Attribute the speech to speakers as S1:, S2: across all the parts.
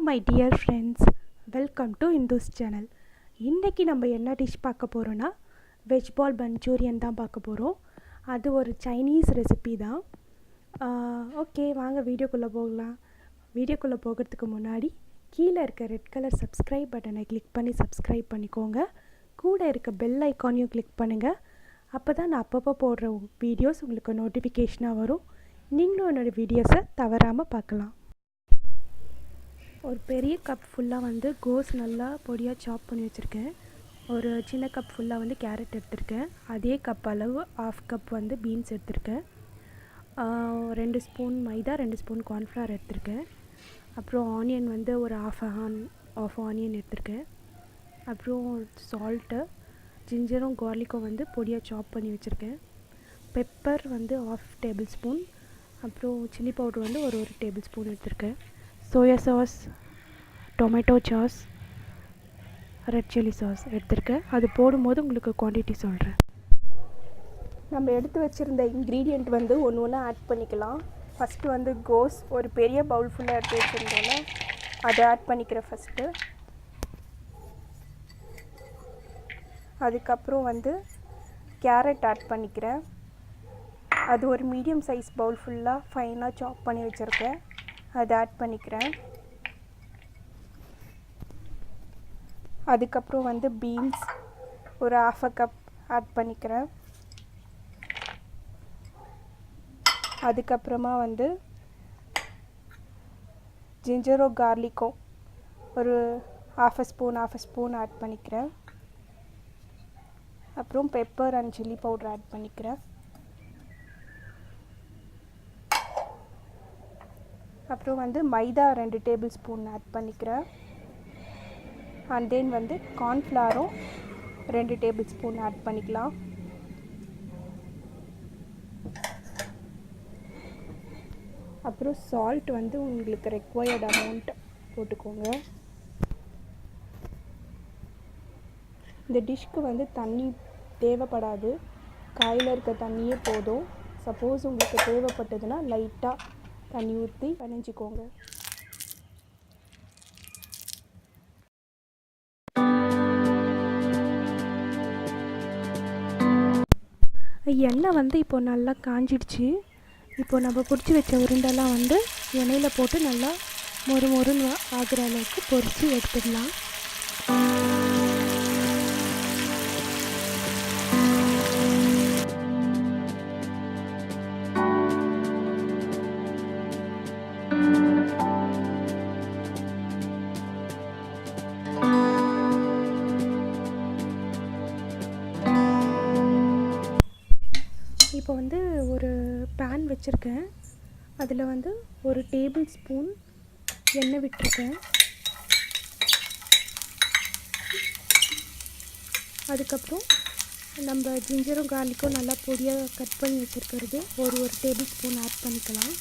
S1: my dear friends, welcome to Indu's channel. இன்றைக்கி நம்ம என்ன டிஷ் பார்க்க போகிறோன்னா வெஜ்பால் மஞ்சூரியன் தான் பார்க்க போகிறோம். அது ஒரு சைனீஸ் ரெசிபி தான். ஓகே, வாங்க வீடியோக்குள்ளே போகலாம். வீடியோக்குள்ளே போகிறதுக்கு முன்னாடி கீழே இருக்க ரெட் கலர் சப்ஸ்கிரைப் பட்டனை கிளிக் பண்ணி சப்ஸ்கிரைப் பண்ணிக்கோங்க. கூட இருக்க பெல் ஐக்கானையும் கிளிக் பண்ணுங்கள். அப்போ தான் நான் அப்பப்போ போடுற வீடியோஸ் உங்களுக்கு நோட்டிஃபிகேஷனாக வரும். நீங்களும் என்னோடய வீடியோஸை தவறாமல் பார்க்கலாம். ஒரு பெரிய கப் ஃபுல்லாக கோஸ் நல்லா பொடியாக சாப் பண்ணி வச்சுருக்கேன். ஒரு சின்ன கப் ஃபுல்லாக கேரட் எடுத்திருக்கேன். அதே கப் அளவு ½ கப் பீன்ஸ் எடுத்திருக்கேன். 2 ஸ்பூன் மைதா, 2 ஸ்பூன் கார்ன்ஃப்ளவர் எடுத்திருக்கேன். அப்புறம் ஆனியன் ஒரு ஆஃப் ஆனியன் எடுத்திருக்கேன். அப்புறம் சால்ட்டு, ஜிஞ்சரும் கார்லிக்கும் பொடியாக சாப் பண்ணி வச்சுருக்கேன். பெப்பர் ½ டேபிள் ஸ்பூன், அப்புறம் சில்லி பவுடர் ஒரு டேபிள் ஸ்பூன் எடுத்திருக்கேன். Soya sauce, tomato sauce, red chilli sauce எடுத்திருக்கேன். அது போடும்போது உங்களுக்கு குவான்டிட்டி சொல்கிறேன். நம்ம எடுத்து வச்சுருந்த இன்க்ரீடியண்ட் ஒன்று ஒன்று ஆட் பண்ணிக்கலாம். ஃபஸ்ட்டு கோஸ் ஒரு பெரிய பவுல் ஃபுல்லாக எடுத்து வச்சுருந்தோன்னா அதை ஆட் பண்ணிக்கிறேன் ஃபஸ்ட்டு. அதுக்கப்புறம் கேரட் ஆட் பண்ணிக்கிறேன். அது ஒரு மீடியம் சைஸ் பவுல் ஃபுல்லாக ஃபைனாக சாப் பண்ணி வச்சுருக்கேன். அதை ஆட் பண்ணிக்கிறேன். அதுக்கப்புறம் பீன்ஸ் ஒரு ½ கப் ஆட் பண்ணிக்கிறேன். அதுக்கப்புறமா ஜிஞ்சரோ கார்லிக்கும் ஒரு ½ ஸ்பூன் ஆட் பண்ணிக்கிறேன். அப்புறம் pepper and chilli powder add பண்ணிக்கிறேன். அப்புறம் மைதா 2 டேபிள் ஸ்பூன் ஆட் பண்ணிக்கிறேன். அண்ட் தென் கார்ன்ஃப்ளவரும் 2 டேபிள் ஸ்பூன் ஆட் பண்ணிக்கலாம். அப்புறம் சால்ட் உங்களுக்கு ரெக்வயர்ட் அமௌண்ட் போட்டுக்கோங்க. இந்த டிஷ்க்கு தண்ணி தேவைப்படாது, காயில் இருக்க தண்ணியே போதும். சப்போஸ் உங்களுக்கு தேவைப்பட்டதுன்னா லைட்டாக தண்ணி ஊற்றி பிணைஞ்சிக்கோங்க. எண்ணெய் இப்போ நல்லா காஞ்சிடுச்சு. இப்போ நம்ம பிடிச்சி வச்ச உருண்டெல்லாம் எண்ணெயில் போட்டு நல்லா மொறுன்னு ஆகிற அளவுக்கு பொரித்து எடுத்துடலாம். இப்போ ஒரு பேன் வச்சுருக்கேன். அதில் 1 டேபிள் ஸ்பூன் எண்ணெய் விட்டுருக்கேன். அதுக்கப்புறம் நம்ம ஜிஞ்சரும் கார்லிக்கும் நல்லா பொடியாக கட் பண்ணி வச்சுருக்கிறது ஒரு டேபிள் ஸ்பூன் ஆட் பண்ணிக்கலாம்.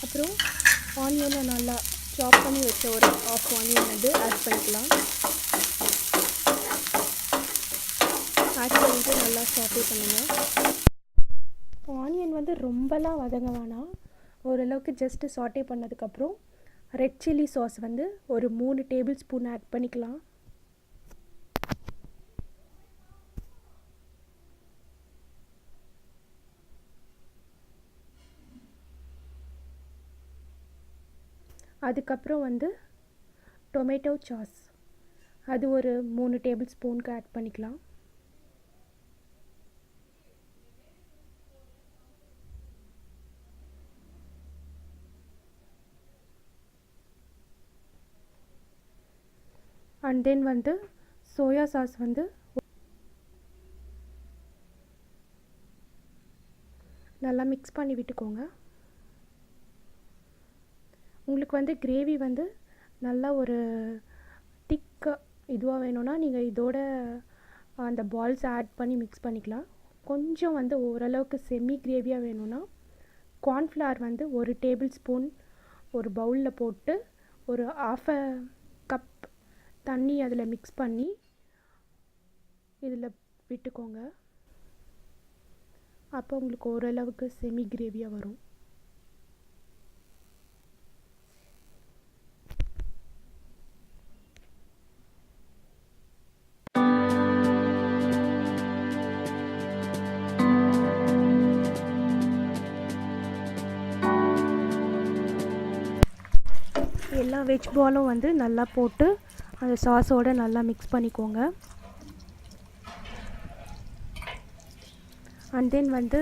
S1: அப்புறம் ஆனியனை நல்லா சாப் பண்ணி வச்ச ஒரு ½ ஆனியன் ஆட் பண்ணிக்கலாம். ஆட் பண்ணிட்டு நல்லா சாட்டே பண்ணுங்கள். ஆனியன் ரொம்பலாம் வதங்க வேணாம், ஓரளவுக்கு ஜஸ்ட்டு சாட்டே பண்ணதுக்கப்புறம் ரெட் சில்லி சாஸ் ஒரு 3 டேபிள் ஸ்பூன் ஆட் பண்ணிக்கலாம். அதுக்கப்புறம் டொமேட்டோ சாஸ் அது ஒரு 3 டேபிள் ஸ்பூனுக்கு ஆட் பண்ணிக்கலாம். அண்ட் தென் சோயா சாஸ் நல்லா மிக்ஸ் பண்ணி விட்டுக்கோங்க. உங்களுக்கு கிரேவி நல்லா ஒரு திக்காக இதுவாக வேணும்னா நீங்கள் இதோட அந்த பால்ஸ் ஆட் பண்ணி மிக்ஸ் பண்ணிக்கலாம். கொஞ்சம் ஓரளவுக்கு செமி கிரேவியாக வேணும்னா கார்ன்ஃப்ளவர் 1 டேபிள் ஸ்பூன் ஒரு பவுலில் போட்டு ஒரு ½ கப் தண்ணி அதில் மிக்ஸ் பண்ணி இதில் விட்டுக்கோங்க. அப்போ உங்களுக்கு ஓரளவுக்கு செமி கிரேவியாக வரும். எல்லா வெஜ் பாலும் வந்து நல்லா போட்டு அந்த சாஸோடு நல்லா மிக்ஸ் பண்ணிக்கோங்க. அண்ட் தென் வந்து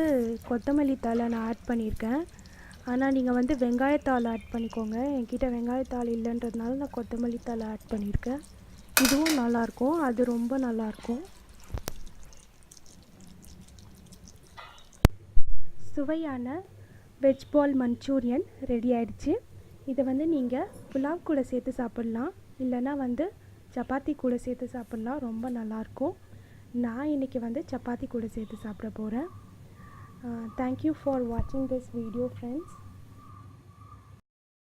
S1: கொத்தமல்லி தழை நான் ஆட் பண்ணியிருக்கேன். ஆனால் நீங்கள் வந்து வெங்காயத்தாள் ஆட் பண்ணிக்கோங்க. என்கிட்ட வெங்காயத்தாள் இல்லைன்றதுனால நான் கொத்தமல்லி தழை ஆட் பண்ணியிருக்கேன். இதுவும் நல்லாயிருக்கும், அது ரொம்ப நல்லாயிருக்கும். சுவையான வெஜ் பால் மஞ்சூரியன் ரெடி ஆகிடுச்சு. இதை வந்து நீங்கள் புலாவ் கூட சேர்த்து சாப்பிட்லாம், இல்லைனா வந்து சப்பாத்தி கூட சேர்த்து சாப்பிட்லாம். ரொம்ப நல்லாயிருக்கும். நான் இன்றைக்கி வந்து சப்பாத்தி கூட சேர்த்து சாப்பிட போகிறேன். தேங்க்யூ ஃபார் வாட்சிங் திஸ் வீடியோ ஃப்ரெண்ட்ஸ்.